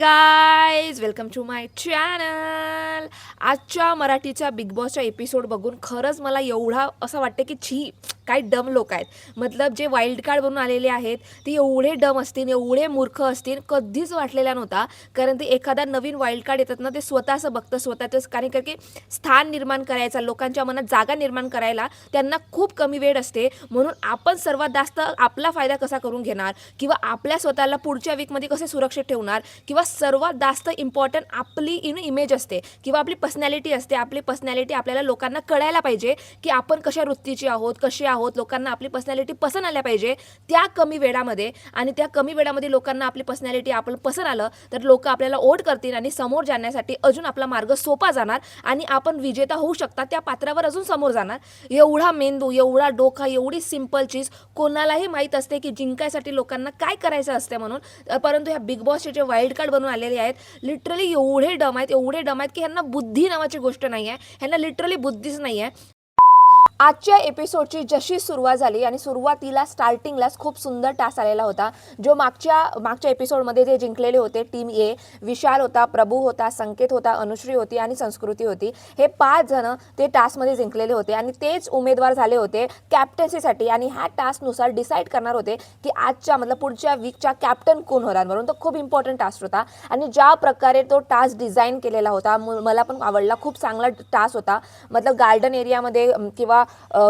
Guys welcome to my channel. आजच्या मराठीच्या big बॉसच्या एपिसोड बघून खरंच मला एवढा असं वाटतं की छी काय डम लोक आहेत. मतलब जे वाईल्ड कार्ड बनून आलेले आहेत ते एवढे डम असतील, एवढे मूर्ख असतील, कधीच वाटलेला नव्हता. कारण ते एखादा नवीन वाईल्ड कार्ड येतात ना, ते स्वतःचं बघतं, स्वतःच कारण की स्थान निर्माण करायचा, लोकांच्या मनात जागा निर्माण करायला त्यांना खूप कमी वेळ असते. म्हणून आपण सर्वात जास्त आपला फायदा कसा करून घेणार किंवा आपल्या स्वतःला पुढच्या वीकमध्ये कसे सुरक्षित ठेवणार किंवा सर्वात जास्त इम्पॉर्टंट आपली इमेज असते किंवा आपली पर्सनॅलिटी असते. आपली पर्सनॅलिटी आपल्याला लोकांना कळायला पाहिजे की आपण कशा वृत्तीची आहोत, कसे आहोत, लोकांना आपली पर्सनॅलिटी पसंत आल्या पाहिजे त्या कमी वेळामध्ये. आणि त्या कमी वेळामध्ये लोकांना आपली पर्सनॅलिटी आपण पसंत आलं तर लोक आपल्याला ओढ करतील आणि समोर जाण्यासाठी अजून आपला मार्ग सोपा जाणार आणि आपण विजेता होऊ शकता, त्या पात्रावर अजून समोर जाणार. एवढा मेंदू, एवढा डोका, एवढी सिंपल चीज कोणालाही माहीत असते की जिंकायसाठी लोकांना काय करायचं असते म्हणून. परंतु ह्या बिग बॉसचे जे वाईल्ड कार्ड बनून आलेले आहेत लिटरली एवढे डम आहेत, एवढे डम आहेत की ह्यांना बुद्धी नावाची गोष्ट नाही आहे, ह्यांना लिटरली बुद्धीच नाही आहे. आजच्या एपिसोडची जशी सुरुवात झाली आणि सुरुवातीला स्टार्टिंगलाच खूप सुंदर टास्क आलेला होता, जो मागच्या एपिसोडमध्ये जे जिंकलेले होते टीम ए, विशाल होता, प्रभू होता, संकेत होता, अनुश्री होती आणि संस्कृती होती. हे 5 जण ते टास्कमध्ये जिंकलेले होते आणि तेच उमेदवार झाले होते कॅप्टन्सीसाठी. आणि ह्या टास्कनुसार डिसाईड करणार होते की आजच्या मतलब पुढच्या वीकच्या कॅप्टन कोण होणार म्हणून. तो खूप इम्पॉर्टंट टास्क होता आणि ज्या प्रकारे तो टास्क डिझाईन केलेला होता मला पण आवडला. खूप चांगला टास्क होता. मतलब गार्डन एरियामध्ये किंवा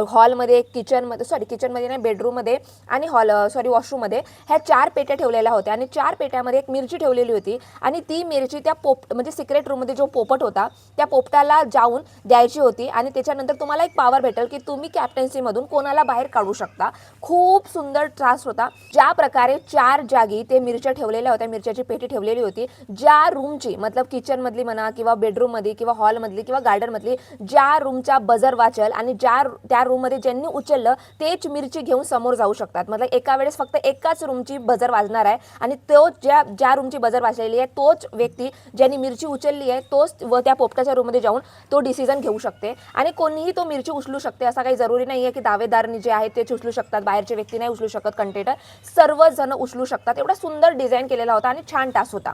हॉलमध्ये, किचनमध्ये नाही, बेडरूममध्ये आणि वॉशरूममध्ये ह्या 4 पेट्या ठेवलेल्या होत्या आणि 4 पेट्यामध्ये एक मिरची ठेवलेली होती आणि ती मिरची त्या म्हणजे सिक्रेट रूममध्ये जो पोपट होता त्या पोपटाला जाऊन द्यायची होती आणि त्याच्यानंतर तुम्हाला एक पॉवर भेटेल की तुम्ही कॅप्टन्सीमधून कोणाला बाहेर काढू शकता. खूप सुंदर टास्क होता. ज्या प्रकारे 4 जागी ते मिरच्या ठेवलेल्या होत्या, मिरच्याची पेटी ठेवलेली होती, ज्या रूमची मतलब किचनमधली म्हणा किंवा बेडरूममधली किंवा हॉलमधली किंवा गार्डनमधली ज्या रूमचा बजर वाचल आणि त्या रूममध्ये ज्यांनी उचललं तेच मिरची घेऊन समोर जाऊ शकतात. मतलब एका वेळेस फक्त एकाच रूमची बजर वाजणार आहे आणि तोच ज्या रूमची बजर वाजलेली आहे तोच व्यक्ती ज्यांनी मिरची उचलली आहे तोच व त्या पोपटाच्या रूममध्ये जाऊन तो डिसिजन घेऊ शकते. आणि कोणीही तो मिरची उचलू शकते, असा काही जरुरी नाही आहे की दावेदारनी जे आहे तेच उचलू शकतात, बाहेरचे व्यक्ती नाही उचलू शकत, कंटेंटर सर्वजण उचलू शकतात. एवढा सुंदर डिझाईन केलेला होता आणि छान टास्क होता.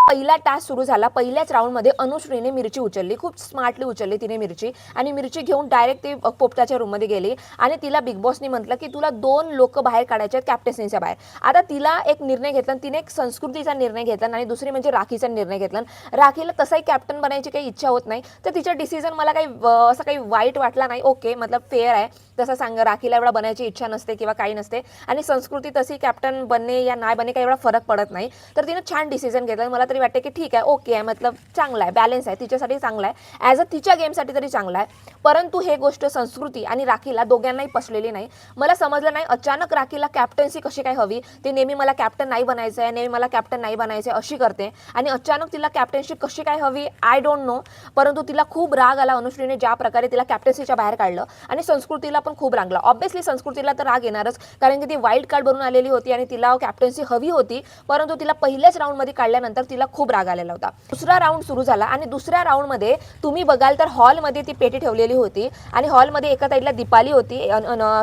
पहिला टास्क सुरू झाला. पहिल्याच राऊंडमध्ये अनुश्रीने मिरची उचलली, खूप स्मार्टली उचलली तिने मिरची आणि मिरची घेऊन डायरेक्ट ती पोपटाच्या रूममध्ये गेली आणि तिला बिग बॉसनी म्हटलं की तुला 2 लोक बाहेर काढायचे आहेत कॅप्टन्सीच्या बाहेर. आता तिला एक निर्णय घेतला, तिने एक संस्कृतीचा निर्णय घेतला आणि दुसरी म्हणजे राखीचा निर्णय घेतला. राखीला तसाही कॅप्टन बनायची काही इच्छा होत नाही तर तिचा डिसिजन मला काही असं काही वाईट वाटला नाही. ओके, मतलब फेअर आहे. तसं राखीला एवढा बनायची इच्छा नसते किंवा काही नसते आणि संस्कृती तशी कॅप्टन बनणे या नाही बनणे काही एवढा फरक पडत नाही. तर तिने छान डिसिजन घेतला. मला तरी वाटते की ठीक आहे, ओके आहे, मतलब चांगला आहे, बॅलन्स आहे, तिच्यासाठी चांगला आहे, ॲज अ तिच्या गेमसाठी तरी चांगला आहे. परंतु हे गोष्ट संस्कृती आणि राखीला दोघांनाही पसलेली नाही. मला समजलं नाही अचानक राखीला कॅप्टन्सी कशी काय हवी. ते नेहमी मला कॅप्टन नाही बनायचं आहे, नेहमी मला कॅप्टन नाही बनायचं आहे अशी करते आणि अचानक तिला कॅप्टन्सी कशी काय हवी आय डोंट नो. परंतु तिला खूप राग आला अनुश्रीने ज्या प्रकारे तिला कॅप्टन्सीच्या बाहेर काढलं आणि संस्कृतीला पण खूप रागला. ऑब्व्हियसली संस्कृतीला तर राग येणारच कारण की ती वाईल्ड कार्ड बनून आलेली होती आणि तिला कॅप्टन्सी हवी होती. परंतु तिला पहिल्याच राऊंडमध्ये काढल्यानंतर तिला खूप राग आलेला होता. दुसरा राऊंड सुरू झाला आणि दुसऱ्या राऊंडमध्ये तुम्ही बघाल तर हॉलमध्ये ती पेटी ठेवलेली होती आणि हॉलमध्ये एका साईडला दीपाली होती,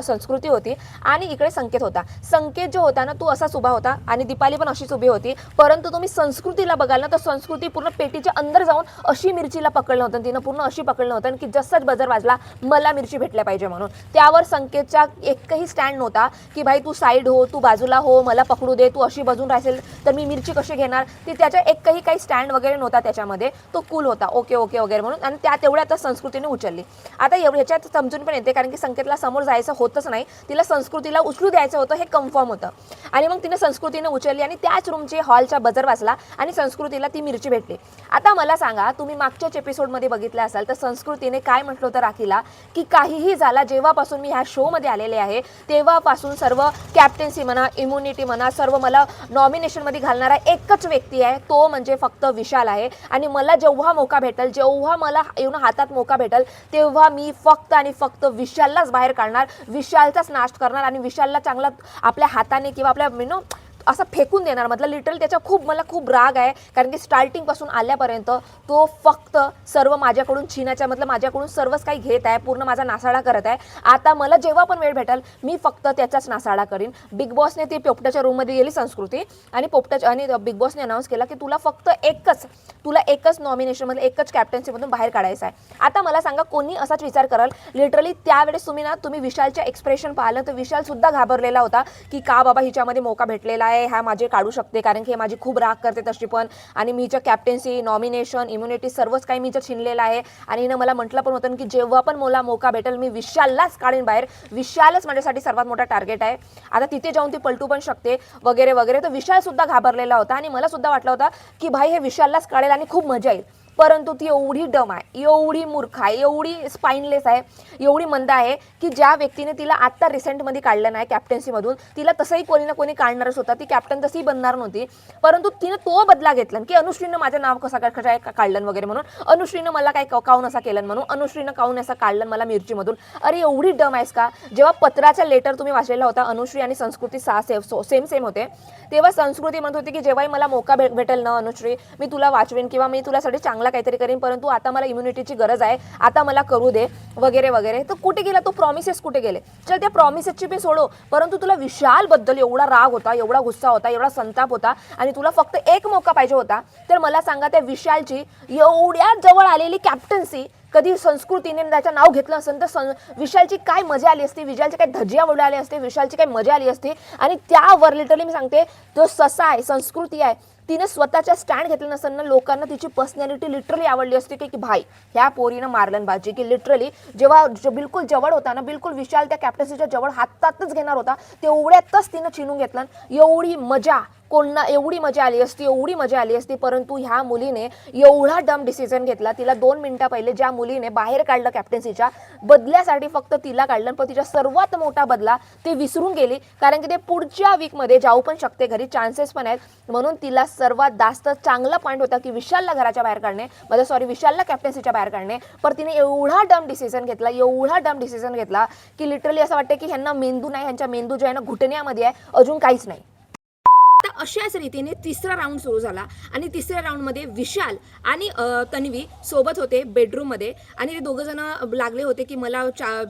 संस्कृती होती आणि इकडे संकेत होता. संकेत जो होता ना तो असाच उभा होता आणि दीपाली पण अशीच उभी होती. परंतु तुम्ही संस्कृतीला बघाल ना तर संस्कृती पूर्ण पेटीच्या अंदर जाऊन अशी मिरचीला पकडलं होतं, तिनं पूर्ण अशी पकडलं होतं की जसंच बजर वाजला मला मिरची भेटल्या पाहिजे म्हणून. त्यावर संकेतचा एकही स्टँड नव्हता की भाई तू साईड हो, तू बाजूला हो, मला पकडू दे, तू अशी बाजून राहशील तर मी मिरची कशी घेणार. ती त्याच्या एकही काही स्टँड वगैरे नव्हता त्याच्यामध्ये. तो कूल होता, ओके ओके वगैरे म्हणून. आणि त्या तेवढ्या संस्कृतीने उचलली. आता ह्याच्यात समजून पण येते कारण की संकेतला समोर जायचं होतच नाही, तिला संस्कृतीला उचलू द्यायचं होतं हे कन्फर्म होतं आणि मग तिने संस्कृतीने उचलली आणि त्याच रूमचे हॉलचा बजर वाजला आणि संस्कृतीला ती मिरची भेटली. आता मला सांगा, तुम्ही मागच्याच एपिसोडमध्ये बघितलं असाल तर संस्कृतीने काय म्हटलं होतं राखीला की काहीही झाला, जेव्हापासून मी ह्या शोमध्ये आलेले आहे तेव्हापासून सर्व कॅप्टन्सी म्हणा, इम्युनिटी म्हणा, सर्व मला नॉमिनेशनमध्ये घालणारा एकच व्यक्ती आहे, तो म्हणजे फक्त विशाल आहे. आणि मला जेव्हा मौका भेटेल, जेव्हा मला येऊन हातात मौका भेटेल तेव्हा मी फक्त आणि फक्त विशाललाच बाहेर काढणार, विशालचाच नाश करणार आणि विशालला चांगला आपल्या हाताने किंवा आपल्या असं फेकून देणार. मतलब लिटरली त्याचा मला खूप राग आहे, कारण की स्टार्टिंगपासून आल्यापर्यंत तो फक्त सर्व माझ्याकडून छीनाच्या, मतलब माझ्याकडून सर्वच काही घेत आहे, पूर्ण माझा नासाडा करत आहे. आता मला जेव्हा पण वेळ भेटेल मी फक्त त्याचाच नासाडा करीन. बिग बॉसने ती पोपटाच्या रूममध्ये गेली संस्कृती, आणि बिग बॉसने अनाऊन्स केला की तुला एकच नॉमिनेशनमध्ये, एकच कॅप्टन्सीमधून बाहेर काढायचं आहे. आता मला सांगा, कोणी असाच विचार कराल? लिटरली त्यावेळेस तुम्ही विशालच्या एक्सप्रेशन पाहिलं तर विशाल सुद्धा घाबरलेला होता की का बाबा हिच्यामध्ये मौका भेटलेला आहे, हा माझे काढू शकते, कारण की माझी खूप राग करते तशी पण, आणि मीच्या कॅप्टन्सी, नॉमिनेशन, इम्युनिटी सर्वच काही मीचं छिनलेलं आहे. आणि हिनं मला म्हटलं पण होतं की जेव्हा पण मला मौका भेटेल मी विशाललाच काढीन बाहेर, विशालच माझ्यासाठी सर्वात मोठा टार्गेट आहे. आता तिथे जाऊन ती पलटू पण शकते वगैरे वगैरे. तर विशाल सुद्धा घाबरलेला होता, आणि मला सुद्धा वाटलं होतं की भाई हे विशाललाच काढेल आणि खूप मजा येईल. परंतु ती एवढी डम आहे, एवढी मूर्ख आहे, एवढी स्पाइनलेस आहे, एवढी मंद आहे की ज्या व्यक्तीने तिला आत्ता रिसेंटमध्ये काढलं नाही कॅप्टन्सीमधून, तिला तसंही कोणी ना कोणी काढणारच होता, ती कॅप्टन तशी बनणार नव्हती. परंतु तिनं तो बदला घेतला की अनुश्रीनं माझं नाव कसं काय काढलं वगैरे म्हणून, अनुश्रीनं मला काय काऊन असं केलं म्हणून, अनुश्रीनं काऊन असं काढलं मला मिरचीमधून. अरे एवढी डम आहेस का? जेव्हा पत्राचा लेटर तुम्ही वाचलेला होता, अनुश्री आणि संस्कृती सेम होते, तेव्हा संस्कृती म्हणत होती की जेव्हाही मला मौका भेटेल ना अनुश्री, मी तुला वाचवेन किंवा मी तुलासाठी चांगला काहीतरी करेन, परंतु आता मला इम्युनिटीची गरज आहे, आता मला करू दे वगैरे वगैरे. तर कुठे गेला तो प्रॉमिसेस, कुठे गेले? चल त्या प्रॉमिसेसची पण सोडो, परंतु तुला विशालबद्दल एवढा राग होता, एवढा गुस्सा होता, एवढा संताप होता, आणि तुला फक्त एक मौका पाहिजे होता. तर मला सांगा, त्या विशालची एवढ्या जवळ आलेली कॅप्टन्सी कधी संस्कृतीने त्याचं नाव घेतलं असेल तर विशालची काय मजा आली असती, विशालची काय धजिया उडाली असते, विशालची काय मजा आली असती. आणि त्यावर लिटरली मी सांगते, तो ससा आहे, संस्कृती आहे, तिने स्वतःच्या स्टँड घेतलं नसेल ना, लोकांना तिची पर्सनॅलिटी लिटरली आवडली असते की भाई ह्या पोरीनं मारलं बाजी. की लिटरली जेव्हा बिलकुल जवळ होता ना, बिलकुल विशाल त्या कॅप्टन्सीच्या जवळ हातातच घेणार होता, तेवढ्यातच तिनं चिनून घेतलं. एवढी मजा आली असती, एवढी मजा आली असती. परंतु ह्या मुलीने एवढा डम डिसिजन घेतला. तिला 2 मिनिटं पहिले ज्या मुलीने बाहेर काढलं कॅप्टन्सीच्या बदल्यासाठी, फक्त तिला काढलं, पण तिचा सर्वात मोठा बदला ते विसरून गेली, कारण की ते पुढच्या वीकमध्ये जाऊ पण शकते घरी, चान्सेस पण आहेत. म्हणून तिला सर्वात जास्त चांगला पॉईंट होता की विशालला घराच्या बाहेर काढणे, विशालला कॅप्टन्सीच्या बाहेर काढणे. पण तिने एवढा डम डिसिजन घेतला की लिटरली असं वाटतं की ह्यांना मेंदू नाही, ह्यांच्या मेंदू जो आहे ना घुटण्यामध्ये आहे, अजून काहीच नाही. तर अशाच रीतीने तिसरा राऊंड सुरू झाला, आणि तिसऱ्या राऊंडमध्ये विशाल आणि तन्वी सोबत होते बेडरूममध्ये, आणि ते दोघं जण लागले होते की मला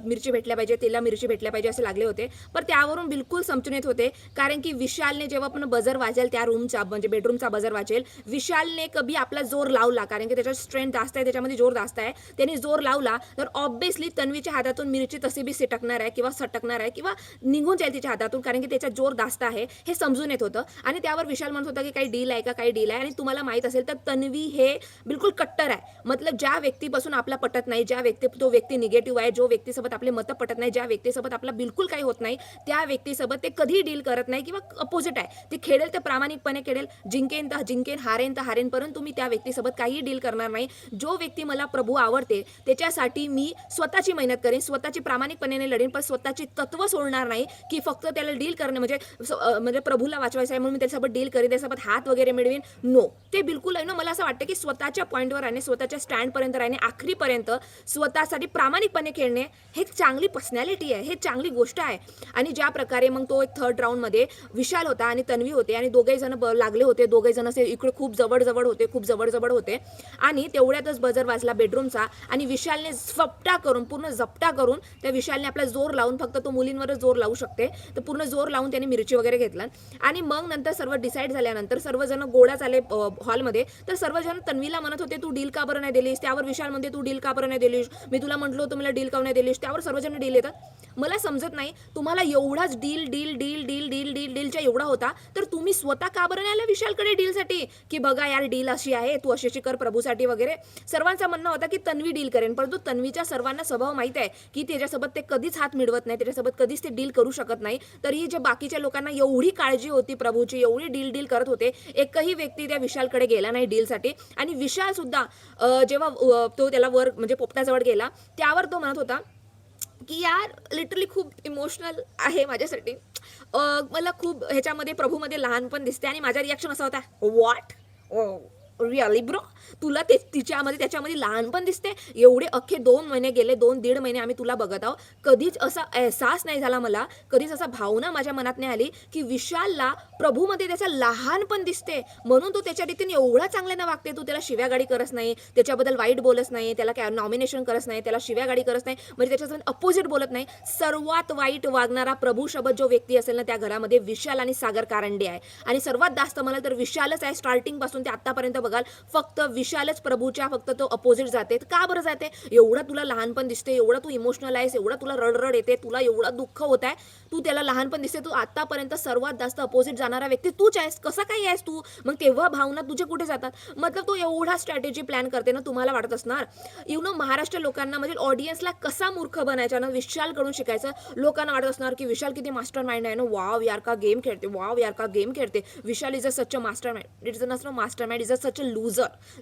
मिरची भेटल्या पाहिजे, तिला मिरची भेटल्या पाहिजे असे लागले होते. पण त्यावरून बिलकुल समजून येत होते, कारण की विशालने जेव्हा पण बजर वाजेल, त्या रूमचा म्हणजे बेडरूमचा बजर वाजेल, विशालने कधी आपला जोर लावला, कारण की त्याच्या स्ट्रेंथ जास्त आहे, त्याच्यामध्ये जोर जास्त आहे, त्याने जोर लावला तर ऑब्विसली तन्वीच्या हातातून मिरची तशी बी सिटकणार आहे किंवा सटकणार आहे किंवा निघून जाईल तिच्या हातातून, कारण की त्याचा जोर जास्त आहे हे समजून येत होतं. आणि त्यावर विशाल म्हणत होता की काही डील आहे का, काही डील आहे. आणि तुम्हाला माहित असेल तर तन्वी हे बिलकुल कट्टर आहे, मतलब ज्या व्यक्तीपासून आपला पटत नाही, तो व्यक्ती निगेटिव्ह आहे, जो व्यक्तीसोबत आपले मतं पटत नाही, ज्या व्यक्तीसोबत आपला बिलकुल काही होत नाही, त्या व्यक्तीसोबत ते कधी डील करत नाही किंवा अपोजिट आहे. ते खेळेल ते प्रामाणिकपणे खेळेल, जिंकेन तर जिंकेन, हारेन तर हारेन, परंतु मी त्या व्यक्तीसोबत काही डील करणार नाही. जो व्यक्ती मला प्रभू आवडते त्याच्यासाठी मी स्वतःची मेहनत करेन, स्वतःची प्रामाणिकपणे लढेन, पण स्वतःची तत्व सोडणार नाही की फक्त त्याला डील करणे म्हणजे प्रभूला वाचवायचं आहे म्हणून मी त्याच्यासोबत डील करेन, त्याच्यासोबत हात वगैरे मिळवेन. नो, ते बिलकुल आहे ना. मला असं वाटतं की स्वतःच्या पॉईंटवर राहणे, स्वतःच्या स्टँडपर्यंत राहणे, आखरीपर्यंत स्वतःसाठी प्रामाणिकपणे खेळणे, हे चांगली पर्सनॅलिटी आहे, हे चांगली गोष्ट आहे. आणि ज्या प्रकारे मग तो एक थर्ड राऊंडमध्ये विशाल होता आणि तन्वी होते, आणि दोघे जण लागले होते, दोघे जण असे इकडे खूप जवळ होते, आणि तेवढ्यातच बजर वाजला बेडरूमचा, आणि विशालने पूर्ण जप्टा करून त्या विशालने आपला जोर लावून, फक्त तो मुलींवरच जोर लावू शकते, तर पूर्ण जोर लावून त्याने मिरची वगैरे घेतला. आणि मग नंतर सर्व डिसाईड झाल्यानंतर सर्वजण गोळा झाले हॉलमध्ये, तर सर्वजण तन्वीला म्हणत होते तू डील का बरं नाही दिलीस, त्यावर विशाल म्हणते तू डील का बरं नाही दिलीस, मी तुला म्हटलो तुम्हाला डील का नाही दिलीस, त्यावर सर्वजण डील येतात. मला समजत नाही, तुम्हाला एवढाच डीलच्या एवढा होता, तर तुम्ही स्वतः का बरं नाही आला विशालकडे डीलसाठी, की बघा यार डील अशी आहे, तू अशी कर प्रभूसाठी वगैरे. सर्वांचं म्हणणं होतं की तन्वी डील करेन, परंतु तन्वीच्या सर्वांना स्वभाव माहित आहे की त्याच्यासोबत ते कधीच हात मिळवत नाही, त्याच्यासोबत कधीच ते डील करू शकत नाही. तरीही जे बाकीच्या लोकांना एवढी काळजी होती प्रभूची, एवढी डील करत होते, एकही व्यक्ती त्या विशालकडे गेला नाही डीलसाठी. आणि विशाल सुद्धा जेव्हा तो त्याला वर म्हणजे पोपटाजवळ गेला, त्यावर तो म्हणत होता की यार लिटरली खूप इमोशनल आहे माझ्यासाठी, मला खूप ह्याच्यामध्ये प्रभूमध्ये लहानपण दिसते. आणि माझा रिॲक्शन असा होता, व्हॉट, रिअली ब्रो, तुला ते तिच्यामध्ये त्याच्यामध्ये लहानपण दिसते. एवढे अख्खे 2 महिने गेले, 2-1.5 महिने आम्ही तुला बघत आहोत. कधीच असा एहसास नाही झाला मला, कधीच असा भावना माझ्या मनात नाही आली की विशालला प्रभूमध्ये त्याचं लहानपण दिसते, म्हणून तू त्याच्या रीतीने एवढा चांगल्यानं वागते. तू त्याला शिव्यागाळी करत नाही, त्याच्याबद्दल वाईट बोलत नाही, त्याला काय नॉमिनेशन करत नाही, त्याला शिव्यागाळी करत नाही, म्हणजे त्याच्यासोबत अपोजिट बोलत नाही. सर्वात वाईट वागणारा प्रभूसोबत जो व्यक्ती असेल ना त्या घरामध्ये विशाल आणि सागर कारंडे आहे. आणि सर्वात जास्त मला तर विशालच आहे. स्टार्टिंग पासून ते आतापर्यंत बघाल फक्त विशालच प्रभूच्या फक्त तो अपोजिट जाते. का बरं जाते? एवढा तुला लहानपण दिसते, एवढा तू इमोशनल आहेस, एवढा तुला रडरड येते, तुला एवढं दुःख होत आहे, तू त्याला लहानपण दिसते, तू आतापर्यंत सर्वात जास्त अपोजिट जाणारा व्यक्ती तूच आहेस. कसं काय आहेस तू? मग तेव्हा भावना तुझे कुठे जातात? मतलब तो एवढा स्ट्रॅटेजी प्लॅन करते ना, तुम्हाला वाटत असणार महाराष्ट्र लोकांना म्हणजे ऑडियन्सला कसा मूर्ख बनायचा ना विशालकडून शिकायचं. लोकांना वाटत असणार की विशाल किती मास्टर माइंड आहे ना, वाव यार का गेम खेळते, वाव यार का गेम खेळते, Vishal is a such a master mind. It's not master mind, is a such a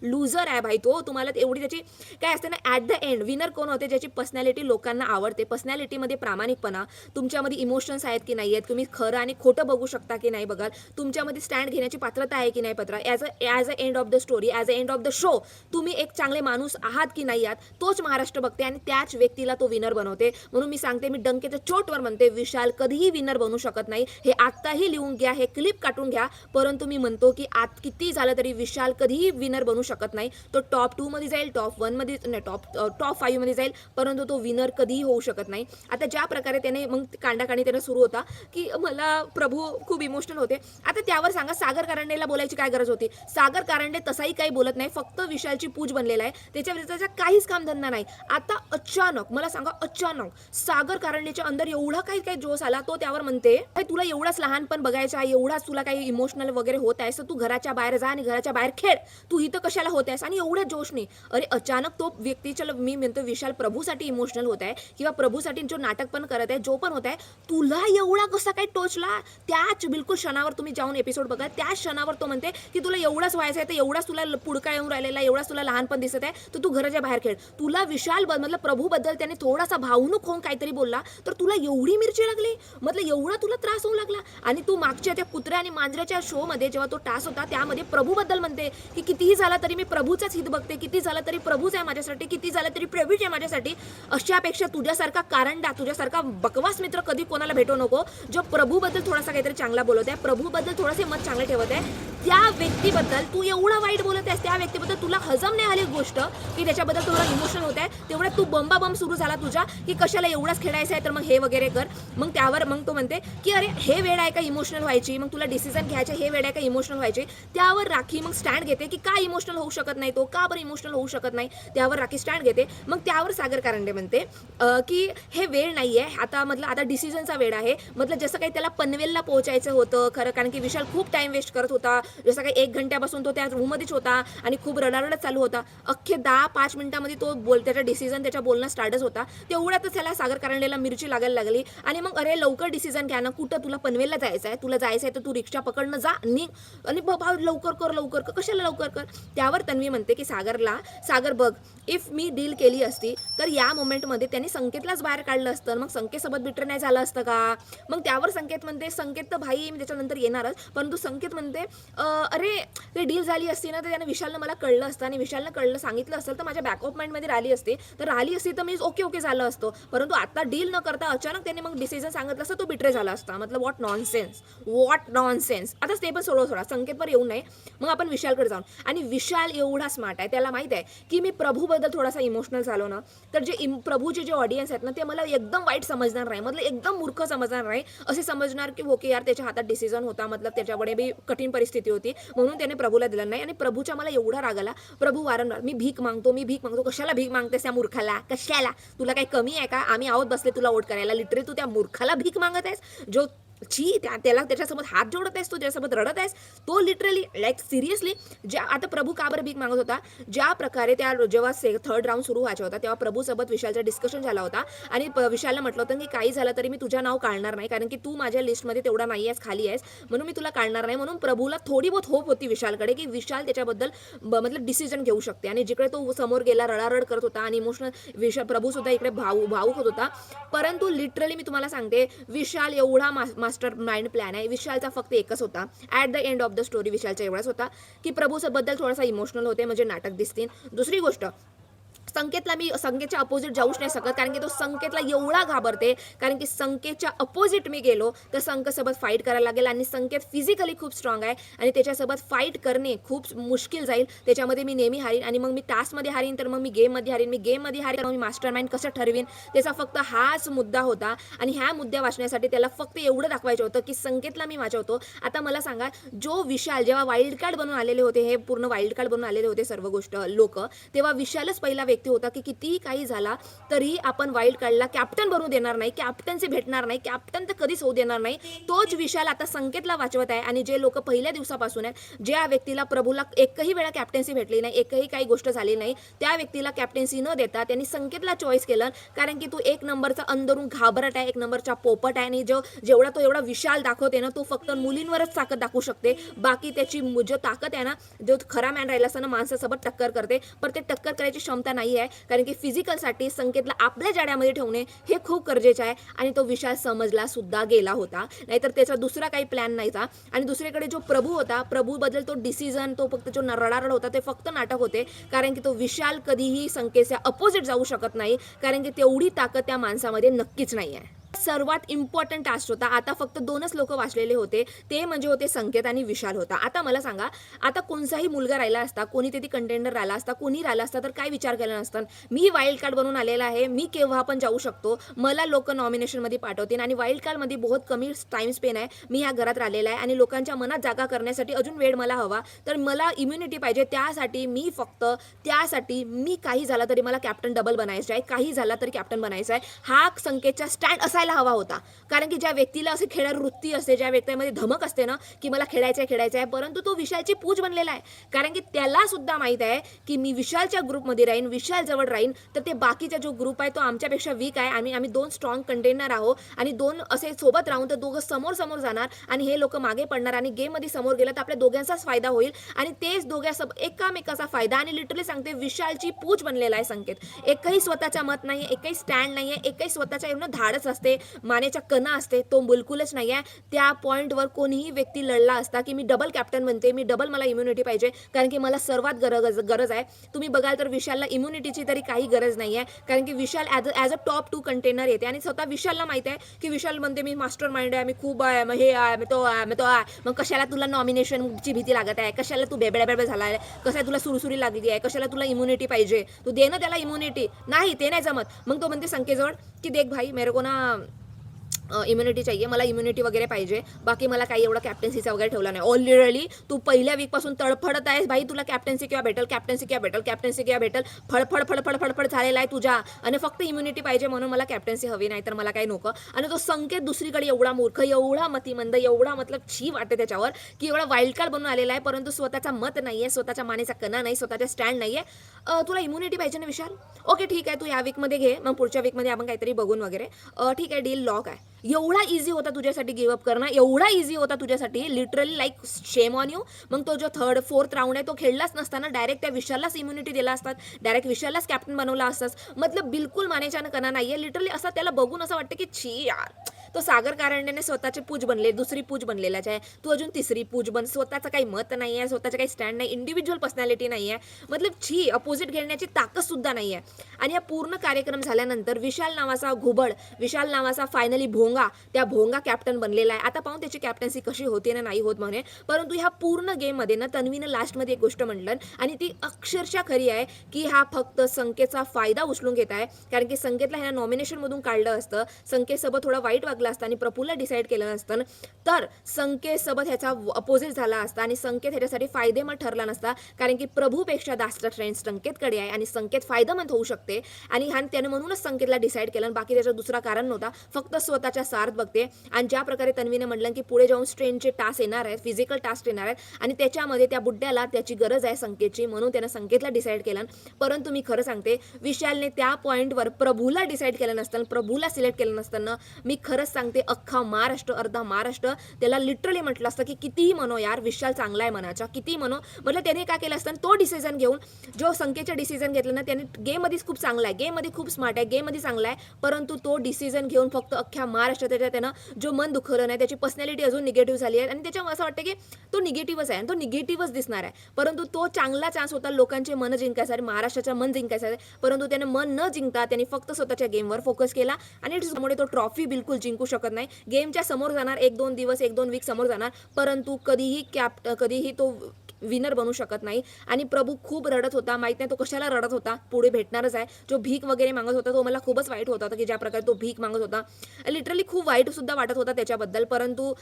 loser आहे भाई तो. तुम्हाला एवढी त्याची काय असते ना, ॲट द एंड विनर कोण होते? ज्याची पर्सनॅलिटी लोकांना आवडते, पर्सनॅलिटीमध्ये प्रामाणिकपणा, तुमच्यामध्ये इमोशन्स आहेत की नाही आहेत, तुम्ही खरं आणि खोटं बघू शकता की नाही बघाल, तुमच्यामध्ये स्टँड घेण्याची पात्रता आहे की नाही पत्रा, as a end of the story, as a end of the show तुम्ही एक चांगले माणूस आहात की नाही आहात, तोच महाराष्ट्र बघते आणि त्याच व्यक्तीला तो विनर बनवते. म्हणून मी सांगते, मी डंकेच्या चोटवर म्हणते, विशाल कधीही विनर बनू शकत नाही. हे आत्ताही लिहून घ्या, हे क्लिप काढून घ्या. परंतु मी म्हणतो की आत किती झालं तरी विशाल कधीही विनर बनू शकत नाही. तो टॉप 2 मध्ये जाईल, टॉप 1 मध्ये नाही, टॉप 5 मध्ये जाईल, परंतु तो विनर कधीही होऊ शकत नाही. आता ज्या प्रकारे त्याने मग कांडाकाणी त्याने सुरू होता की मला प्रभू खूप इमोशनल होते. आता त्यावर सांगा, सागर कारंडेला बोलायची काय गरज होती? सागर कारंडे तसाही काही बोलत नाही, फक्त विशालची पूज बनलेला आहे, त्याच्या विरुद्धचा काहीच कामधंदा नाही. आता अचानक मला सांगा, अचानक सागर कारंडेच्या अंदर एवढा काही काही जोश आला, तो त्यावर म्हणते तुला एवढाच लहानपण बघायचा, एवढाच तुला काही इमोशनल वगैरे होत आहेस तर तू घराच्या बाहेर जा आणि घराच्या बाहेर खेळ, तू इथं कशाला होत आहेस? आणि एवढ्या जोशने अरे अचानक तो व्यक्तीच्या, मी म्हणतो विशाल प्रभूसाठी इमोशनल होत आहे किंवा प्रभूसाठी जो नाटक पण करत आहे, जो पण होत आहे, तुला एवढा कसा काय टोचला? त्याच बिलकुल क्षणावर तुम्ही जाऊन एपिसोड बघा, त्याच क्षणावर तो म्हणते की तुला एवढाच व्हायचं आहे, तर एवढाच तुला पुडका येऊन राहिलेला, एवढाच तुला लहानपण दिसत आहे, तर तू घराच्या बाहेर खेळ. तुला विशाल मतलब प्रभूबद्दल त्याने थोडासा भावनुक होऊन काहीतरी बोलला तर तुला एवढी मिरची लागली, मतलब एवढा तुला त्रास होऊ लागला. आणि तू मागच्या त्या कुत्र्या आणि मांजराच्या शो मध्ये जेव्हा तो टास्क होता त्यामध्ये प्रभूबद्दल म्हणते की कितीही झाला तरी मी प्रभूचाच हित बघते, किती झालं तरी प्रभूच आहे माझ्यासाठी, किती झालं तरी प्रभूच आहे माझ्यासाठी. अशापेक्षा तुझ्यासारखा कारंडा, तुझ्यासारखा बकवास मित्र कधी कोणाला भेटू नको, जो प्रभूबद्दल थोडासा काहीतरी चांगला बोलत आहे, प्रभूबद्दल थोडेसे मत चांगले ठेवत आहे. त्या व्यक्तीबद्दल तू एवढा वाईट बोलत आहेस, त्या व्यक्तीबद्दल तुला हजम नाही आली गोष्ट की त्याच्याबद्दल तुला इमोशनल होत आहे, तेवढ्यात तू बंबाबंब सुरू झाला तुझा की कशाला एवढाच खेळायचं आहे तर मग हे वगैरे कर. मग त्यावर मग तो म्हणते की अरे हे वेळ आहे का इमोशनल व्हायची, मग तुला डिसिजन घ्यायचे, हे वेळ आहे का इमोशनल व्हायचे. त्यावर राखी मग स्टँड घेते की का इमोशनल होऊ शकत नाही, तो का बरं इमोशनल होऊ शकत नाही, त्यावर राखी स्टँड घेते. मग त्यावर सागर कारंडे म्हणते की हे वेळ नाही आहे आता, मतलब आता डिसिजनचा वेळ आहे. मतलब जसं काही त्याला पनवेलला पोहोचायचं होतं खरं, कारण की विशाल खूप टाइम वेस्ट करत होता, जसं काही 1 घंट्यापासून तो त्या रूममध्येच होता आणि खूप रडारडच चालू होता. अख्खे 10-5 मिनिटांमध्ये तो त्याचा डिसिजन, त्याच्या बोलणं स्टार्टच होता. तेवढ्यातच त्याला सागर कारंडेला मिरची लागायला लागली आणि मग अरे लवकर डिसिजन घ्या ना, कुठं तुला पनवेलला जायचं आहे, तुला जायचं आहे तर तू रिक्षा पकडणं जा आणि बाबा लवकर कर, लवकर कर, कशाला लवकर कर. त्यावर तन्वी म्हणते की सागर बघ, इफ मी डील केली असती तर या मोमेंटमध्ये त्यांनी संकेतलाच बाहेर काढलं असतं, मग संकेतसोबत बिटर नाही झालं असतं का. मग त्यावर संकेत म्हणते, संकेत तर भाई मी त्याच्यानंतर येणारच, परंतु संकेत म्हणते अरे ते डील झाली असती ना तर त्याने विशालनं मला कळलं असतं आणि विशालनं सांगितलं असेल तर माझ्या बॅक ऑफ माइंडमध्ये राहिली असती, तर राहिली असती तर मी ओके झालं असतो. परंतु आता डील न करता अचानक त्याने मग डिसिजन सांगितलं असतं, तो बिट्रे झाला असता. मतलब व्हॉट नॉनसेन्स. आता ते पण सोडा संकेतवर येऊ नये, मग आपण विशालकडे जाऊन. आणि विशाल एवढा स्मार्ट आहे, त्याला माहित आहे की मी प्रभूबद्दल थोडासा इमोशनल झालो ना तर प्रभूचे जे ऑडियन्स आहेत ना ते मला एकदम वाईट समजणार नाही, मतलब एकदम मूर्ख समजणार नाही, असे समजणार की ओके यार त्याच्या हातात डिसिजन होता, मतलब त्याच्याकडे बी कठीण परिस्थिती होती म्हणून त्याने प्रभूला दिलं नाही. आणि प्रभूच्या मला एवढा राग आला, प्रभू वारंवार मी भीक मागतो, कशाला भीक मागतेस त्या मूर्खाला, कशाला, तुला काही कमी आहे का, आम्ही आहोत बसले तुला वोट करायला, लिटरली तू त्या मूर्खाला भीक मागत आहेस, जो त्याला त्याच्यासोबत हात जोडत आहेस, तो त्याच्यासोबत रडत आहेस, तो लिटरली लाईक सिरियसली. आता प्रभू का बरं भीक मागत होता, ज्या प्रकारे त्या जेव्हा 3rd राऊंड सुरू व्हायचा होता तेव्हा प्रभूसोबत विशालचा डिस्कशन झाला होता आणि विशालला म्हटलं होतं की काही झालं तरी मी तुझं नाव काढणार नाही, कारण की तू माझ्या लिस्टमध्ये तेवढा नाही आहेस, खाली आहेस, म्हणून मी तुला काढणार नाही. म्हणून प्रभूला थोडी बहुत होप होती विशालकडे की विशाल त्याच्याबद्दल मतलब डिसिजन घेऊ शकते. आणि जिकडे तो समोर गेला रडारड करत होता आणि इमोशनल प्रभू सुद्धा इकडे भावूक होत होता. परंतु लिटरली मी तुम्हाला सांगते, विशाल एवढा मास्टर माइंड प्लॅन आहे. विशालचा फक्त एकच होता, at the end of the story विशालचा एवढाच होता की प्रभूबद्दल थोडासा इमोशनल होते म्हणजे नाटक दिसतील. दुसरी गोष्ट, संकेतला मी संकेतच्या अपोजिट जाऊच नाही शकत, कारण की तो संकेतला एवढा घाबरते, कारण की संकेतच्या अपोजिट मी गेलो तर संकेतसोबत फाईट करायला लागेल आणि संकेत फिजिकली खूप स्ट्रॉंग आहे आणि त्याच्यासोबत फाईट करणे खूप मुश्किल जाईल. त्याच्यामध्ये मी नेहमी हारीन आणि मग मी टास्कमध्ये हारीन, तर मग मी गेममध्ये हारीन, मी गेममध्ये हारीन, मग मी मास्टर माइंड कसं ठरवीन, त्याचा फक्त हाच मुद्दा होता. आणि ह्या मुद्दा वाचण्यासाठी त्याला फक्त एवढं दाखवायचं होतं की संकेतला मी वाचवतो. आता मला सांगा, जो विशाल जेव्हा वाईल्ड कार्ड बनून आलेले होते, हे पूर्ण वाईल्ड कार्ड बनून आलेले होते सर्व गोष्ट लोक, तेव्हा विशालच पहिला व्यक्ती होता की कितीही काही झाला तरी आपण वाईल्ड कार्डला कॅप्टन बनवू देणार नाही, कॅप्टनचे भेटणार नाही, कॅप्टन तर कधीच होऊ देणार नाही. तोच विशाल आता संकेतला वाचवत आहे. आणि जे लोक पहिल्या दिवसापासून आहेत, ज्या व्यक्तीला प्रभूला एकही वेळा कॅप्टन्सी भेटली नाही, एकही काही गोष्ट झाली नाही, त्या व्यक्तीला कॅप्टन्सी न देता त्यांनी संकेतला चॉईस केलं, कारण की तो एक नंबरचा अंदरून घाबरट आहे, एक नंबरचा पोपट आहे. आणि जेवढा तो एवढा विशाल दाखवते ना, तो फक्त मुलींवरच ताकद दाखवू शकते. बाकी त्याची जो ताकद आहे ना, जो खरा मॅन राहिला असताना माणसासोबत टक्कर करते, पण ते टक्कर करायची क्षमता नाही आहे, कारण की फिजिकलसाठी संकेतला आपल्या जाड्यामध्ये ठेवणे हे खूप गरजेचं आहे. आणि तो विशाल समजला सुद्धा गेला होता, नाहीतर त्याचा दुसरा काही प्लॅन नाहीचा. आणि दुसरीकडे जो प्रभू होता, प्रभूबद्दल तो डिसिजन, तो फक्त जो रडारड होता ते फक्त नाटक होते, कारण की तो विशाल कधीही संकेतच्या अपोजिट जाऊ शकत नाही, कारण की तेवढी ताकद त्या माणसामध्ये नक्कीच नाही आहे. सर्वात इम्पॉर्टंट टास्क होता. आता फक्त 2च लोक वाचलेले होते, ते म्हणजे होते संकेत आणि विशाल होता. आता मला सांगा, आता कोणताही मुलगा राहिला असता, कोणी तरी कंटेंडर राहिला असता, कोणी राहिला असता, तर काय विचार केला नसतं, मी वाईल्ड कार्ड बनून आलेला आहे, मी केव्हा पण जाऊ शकतो, मला लोक नॉमिनेशनमध्ये पाठवतील आणि वाईल्ड कार्डमध्ये बहुत कमी टाइम स्पेन आहे, मी ह्या घरात राहिलेला आहे आणि लोकांच्या मनात जागा करण्यासाठी अजून वेळ मला हवा, तर मला इम्युनिटी पाहिजे. त्यासाठी मी काही झाला तरी मला कॅप्टन डबल बनायचं आहे, काही झाला तरी कॅप्टन बनायचं आहे. हा संकेतचा स्टँड असायला हवा होता, कारण की ज्या व्यक्तीला असे खेळाडू वृत्ती असते, ज्या व्यक्तीमध्ये धमक असते ना की मला खेळायचं आहे, परंतु तो विशालची पूज बनलेला आहे, कारण की त्याला सुद्धा माहित आहे की मी विशालच्या ग्रुपमध्ये राहीन, विशाल जवळ राहीन, तर ते बाकीचा जो ग्रुप आहे तो आमच्यापेक्षा वीक आहे. आम्ही 2 स्ट्रॉंग कंटेनर आहोत आणि 2 असे सोबत राहून तर दोघं समोर समोर जाणार आणि हे लोक मागे पडणार आणि गेममध्ये समोर गेलं तर आपल्या दोघांचाच फायदा होईल आणि तेच एकामेकाचा फायदा. आणि लिटरली सांगते, विशालची पूज बनलेला आहे संकेत. एकही स्वतःचा मत नाही, एकही स्टँड नाही आहे, एकही स्वतःच्या एवढं धाडस असते, मानेच्या कणा असते, तो बिलकुलच नाही आहे. त्या पॉईंटवर कोणीही व्यक्ती लढला असता की मी डबल कॅप्टन बनते, मी डबल मला इम्युनिटी पाहिजे, कारण की मला सर्वात गरज आहे. तुम्ही बघाल तर विशालला इम्युनिटीची तरी काही गरज नाही आहे, कारण की विशाल ॲज अ टॉप 2 कंटेनर येते आणि स्वतः विशालला माहिती आहे की विशाल म्हणते मी मास्टर माइंड आहे, मी खूप आहे, मग हे आहे, मी तो आहे. मग कशाला तुला नॉमिनेशनची भीती लागत आहे, कशाला तू बेबड्या झाला आहे, कशाला तुला सुरसुरी लागली आहे, कशाला तुला इम्युनिटी पाहिजे, तू दे ना त्याला इम्युनिटी. नाही, ते नाही जमत. मग तो म्हणते संकेतजवळ की देख भाई, मेरे को ना इम्युनिटी चाहिए, मला इम्युनिटी वगैरे पाहिजे, बाकी मला काही एवढा कॅप्टन्सीचा वगैरे ठेवला नाही. ऑलरेडी तू पहिल्या वीकपासून तडफडत आहेस भाई, तुला कॅप्टन्सी केव्हा भेटल, फडफड झालेला आहे तुझ्या, आणि फक्त इम्युनिटी पाहिजे म्हणून मला कॅप्टन्सी हवी, नाही तर मला काही नको. आणि तो संकेत दुसरीकडे एवढा मूर्ख, एवढा मतिमंद, एवढा मतलब छी वाटते त्याच्यावर की एवढा वाईल्ड कार्ड बनून आलेला आहे, परंतु स्वतःचा मत नाही आहे, स्वतःच्या मानेचा कणा नाही, स्वतःचा स्टँड नाही आहे. तुला इम्युनिटी पाहिजे ना विशाल, ओके ठीक आहे, तू या वीकमध्ये घे, मग पुढच्या वीकमध्ये आपण काहीतरी बघून वगैरे, ठीक आहे, डील लॉक आहे. एवढा इझी होता तुझ्यासाठी गिव्ह अप करणं, एवढा इझी होता तुझ्यासाठी, literally like shame on you. मग तो जो 3rd 4th राऊंड आहे तो खेळलाच नसताना डायरेक्ट त्या विशाललाच इम्युनिटी दिला असतात, डायरेक्ट विशाललाच कॅप्टन बनवला असतास. मतलब बिलकुल मानेच्या कणा नाहीये. लिटरली असं त्याला बघून असं वाटतं की छी यार, तो सागर कारंडेने स्वतःची पूज बनले, दुसरी पूज बनलेलाच आहे, तू अजून तिसरी पूज बन. स्वतःचं काही मत नाही आहे, स्वतःचं काही स्टँड नाही, इंडिव्हिज्युअल पर्सनॅलिटी नाही आहे, मतलब छी, अपोजिट घेण्याची ताकद सुद्धा नाही आहे. आणि या पूर्ण कार्यक्रम झाल्यानंतर विशाल नावाचा घुबड, विशाल नावाचा फायनली त्या भोंगा कॅप्टन बनलेला आहे. आता पाहून त्याची कॅप्टन्सी कशी होते ना नाही होत म्हणे, परंतु ह्या पूर्ण गेममध्ये ना तन्वीनं लास्टमध्ये एक गोष्ट म्हटलं आणि ती अक्षरशः खरी आहे की हा फक्त संकेतचा फायदा उचलून घेत आहे, कारण की संकेतला ह्या नॉमिनेशनमधून काढलं असतं, संकेतसोबत थोडा वाईट वागला असता आणि प्रफुल्ला डिसाईड केलं नसतं, तर संकेतसोबत ह्याचा अपोजिट झाला असता आणि संकेत ह्याच्यासाठी फायदेमंद ठरला नसता, कारण की प्रभूपेक्षा जास्त ट्रेंड संकेतकडे आहे आणि संकेत फायदेमंद होऊ शकते. आणि त्याने म्हणूनच संकेतला डिसाईड केलं, बाकी त्याचं दुसरा कारण नव्हता, फक्त स्वतःच्या सार्थ बघते. आणि ज्या प्रकारे तन्वीने म्हटलं की पुढे जाऊन स्ट्रेनचे टास्क येणार आहेत, फिजिकल टास्क येणार आहेत आणि त्याच्यामध्ये त्या बुड्ड्याला त्याची गरज आहे संकेतची, म्हणून त्यानं संकेतला डिसाईड केलं. परंतु मी खरं सांगते, विशालने त्या पॉईंटवर प्रभूला डिसाईड केलं नसतं, प्रभूला सिलेक्ट केलं नसताना मी खरं खरंच सांगते अख्खा महाराष्ट्र, अर्धा महाराष्ट्र त्याला लिटरली म्हटलं असतं की कितीही म्हणो यार विशाल चांगला आहे मनाचा, कितीही म्हणो. म्हटलं त्याने काय केलं असतं, तो डिसिजन घेऊन जो संकेतचा डिसिजन घेतला ना, त्याने गेममध्येच खूप चांगला आहे, गेममध्ये खूप स्मार्ट आहे, गेममध्ये चांगला आहे, परंतु तो डिसिजन घेऊन फक्त अख्ख्या महाराष्ट्रात त्यानं जो मन दुखवलं नाही, त्याची पर्सनॅलिटी अजून निगेटिव्ह झाली आहे आणि त्याच्यामुळे असं वाटतं की तो निगेटिव्हच आहे आणि तो निगेटिव्हच दिसणार आहे. परंतु तो चांगला चान्स होता लोकांचे मन जिंकायसाठी, महाराष्ट्राचं मन जिंकायचं, परंतु त्याने मन न जिंकता त्यांनी फक्त स्वतःच्या गेमवर फोकस केला आणि त्यामुळे तो ट्रॉफी बिलकुल जिंकू शकत नाही. गेमच्या समोर जाणार, 1-2 दिवस 1-2 वीक समोर जाणार, परंतु कधीही तो विनर बनू शकत नाही. आणि प्रभू खूप रडत होता, माहित नाही तो कशाला रडत होता, पुढे भेटणारच आहे. जो भीक वगैरे मागत होता तो मला खूपच वाईट होत होता की ज्या प्रकारे तो भीक मागत होता, लिटरली खूप वाईट सुद्धा वाटत होता त्याच्याबद्दल. परंतु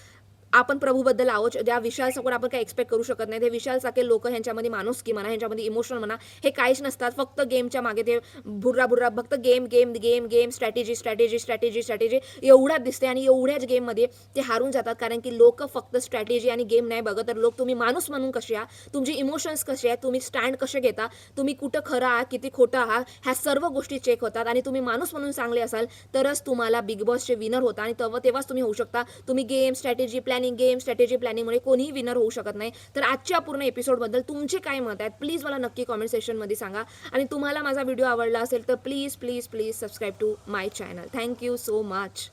आपण प्रभूबद्दल आहोत, ज्या विशाल सकट आपण काही एक्सपेक्ट करू शकत नाही. ते विशाल सारखे लोक ह्यांच्यामध्ये माणुसकी म्हणा, ह्यांच्यामध्ये इमोशनल म्हणा, हे काहीच नसतात. फक्त गेमच्या मागे ते भुर्रा फक्त game game game game strategy strategy strategy strategy एवढ्याच दिसते आणि एवढ्याच गेममध्ये ते हारून जातात. कारण की लोक फक्त स्ट्रॅटेजी आणि गेम नाही बघत, तर लोक तुम्ही माणूस म्हणून कसे आहात, तुमचे इमोशन्स कसे आहेत, तुम्ही स्टँड कसे घेता, तुम्ही कुठं खरं आहात किती खोटं आहात, ह्या सर्व गोष्टी चेक होतात. आणि तुम्ही माणूस म्हणून चांगले असाल तरच तुम्हाला बिग बॉसचे विनर होता आणि तेव्हाच तुम्ही होऊ शकता. तुम्ही गेम स्ट्रॅटेजी प्लॅनिंगमुळे कोणीही विनर होऊ शकत नाही. तर आजच्या पूर्ण एपिसोडबद्दल तुमचे काय मत आहेत प्लीज मला नक्की कॉमेंट सेक्शनमध्ये सांगा. आणि तुम्हाला माझा व्हिडिओ आवडला असेल तर please please please subscribe to my channel. Thank you so much.